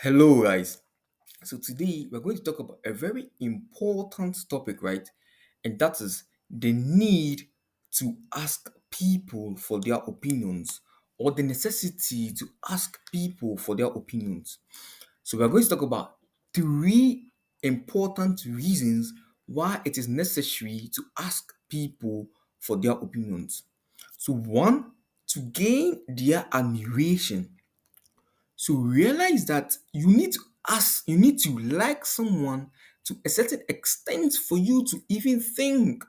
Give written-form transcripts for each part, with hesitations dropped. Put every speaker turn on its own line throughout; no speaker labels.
Hello, guys. So, today we're going to talk about a very important topic, right? And that is the need to ask people for their opinions or the necessity to ask people for their opinions. So, we're going to talk about three important reasons why it is necessary to ask people for their opinions. So, one, to gain their admiration. So realize that you need to like someone to a certain extent for you to even think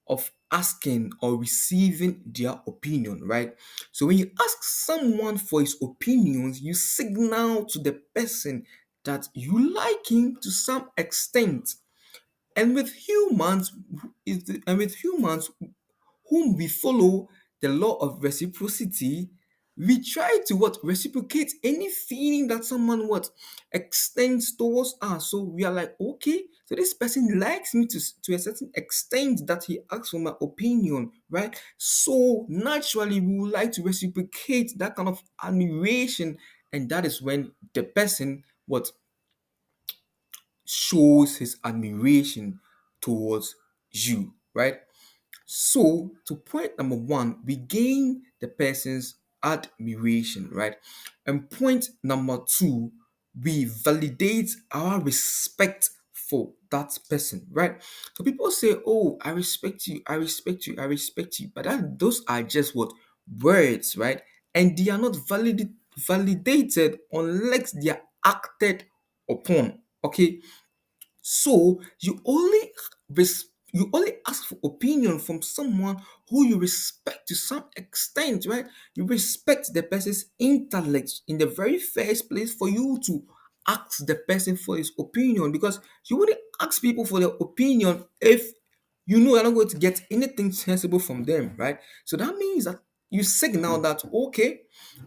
of asking or receiving their opinion, right? So when you ask someone for his opinions, you signal to the person that you like him to some extent. And with humans, whom we follow the law of reciprocity, we try to what reciprocate any feeling that someone what extends towards us. So we are like, okay, so this person likes me to a certain extent that he asks for my opinion, right? So naturally, we would like to reciprocate that kind of admiration, and that is when the person what shows his admiration towards you, right? So, to point number one, we gain the person's admiration, right? And point number two, we validate our respect for that person, right? So people say, "Oh, I respect you, I respect you, I respect you," but those are just what words, right? And they are not validated unless they are acted upon. Okay, so you only ask for opinion from someone who you respect to some extent, right? You respect the person's intellect in the very first place for you to ask the person for his opinion, because you wouldn't ask people for their opinion if you know you're not going to get anything sensible from them, right? So that means that you signal that, okay,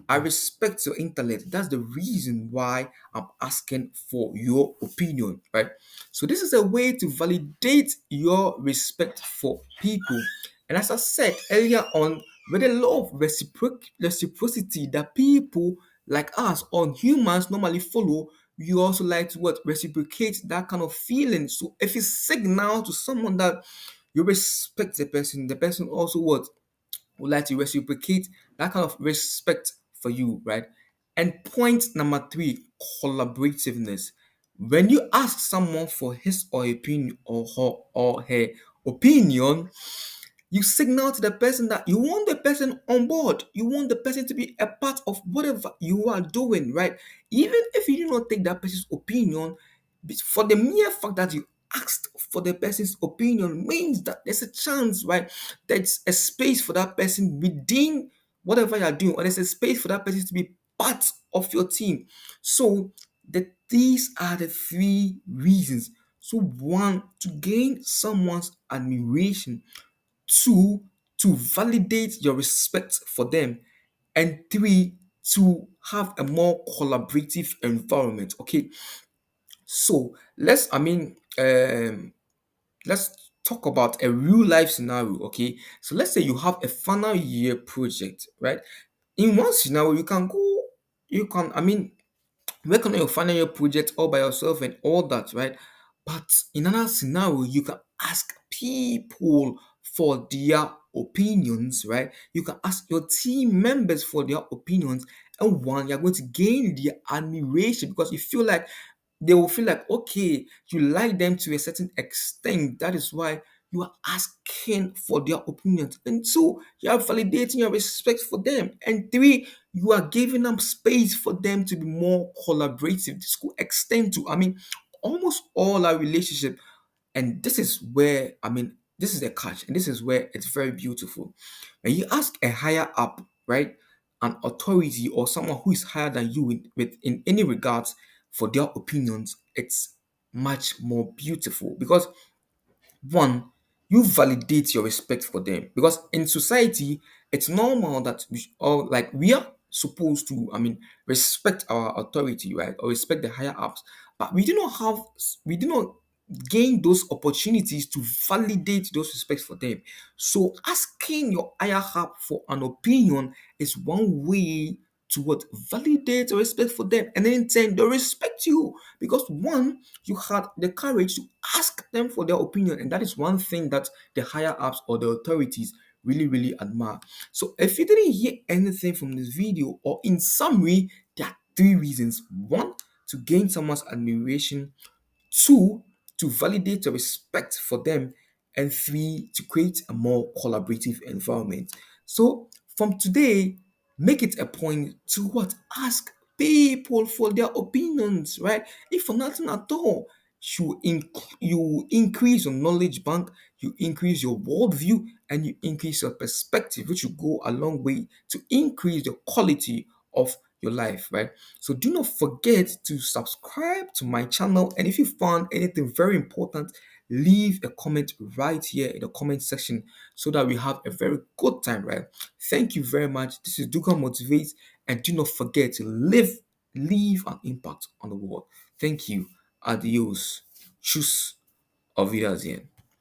I respect your intellect. That's the reason why I'm asking for your opinion, right? So this is a way to validate your respect for people. And as I said earlier on, with the law of reciprocity that people like us or humans normally follow, you also like to what reciprocate that kind of feeling. So if you signal to someone that you respect the person also what would like to reciprocate that kind of respect for you, right? And point number three, collaborativeness. When you ask someone for his or opinion or her opinion, you signal to the person that you want the person on board. You want the person to be a part of whatever you are doing, right? Even if you do not take that person's opinion, for the mere fact that you asked for the person's opinion means that there's a chance, right? There's a space for that person within whatever you're doing, or there's a space for that person to be part of your team. So these are the three reasons. So one, to gain someone's admiration. Two, to validate your respect for them. And three, to have a more collaborative environment. Okay, so let's talk about a real life scenario. Okay, so let's say you have a final year project, right? In one scenario, you can work on your final year project all by yourself and all that, right? But in another scenario, you can ask people for their opinions, right? You can ask your team members for their opinions, and one, you're going to gain their admiration because you feel like they will feel like, okay, you like them to a certain extent. That is why you are asking for their opinions. And two, you are validating your respect for them. And three, you are giving them space for them to be more collaborative. This could extend to, almost all our relationship. And this is where, this is the catch, and this is where it's very beautiful. When you ask a higher up, right, an authority or someone who is higher than you in any regards for their opinions, it's much more beautiful because one, you validate your respect for them, because in society it's normal that we are supposed to respect our authority, right, or respect the higher ups, but we do not gain those opportunities to validate those respects for them. So asking your higher up for an opinion is one way to what validate or respect for them, and then in turn they'll respect you because one, you had the courage to ask them for their opinion, and that is one thing that the higher ups or the authorities really admire. So if you didn't hear anything from this video, or in summary, there are three reasons: one, to gain someone's admiration; two, to validate the respect for them; and three, to create a more collaborative environment. So from today, make it a point to what? Ask people for their opinions, right? If for nothing at all, you increase your knowledge bank, you increase your worldview, and you increase your perspective, which will go a long way to increase the quality of your life, right? So do not forget to subscribe to my channel. And if you found anything very important, leave a comment right here in the comment section so that we have a very good time, right? Thank you very much. This is Duka Motivate, and do not forget to leave an impact on the world. Thank you. Adios. Tschüss. Auf Wiedersehen.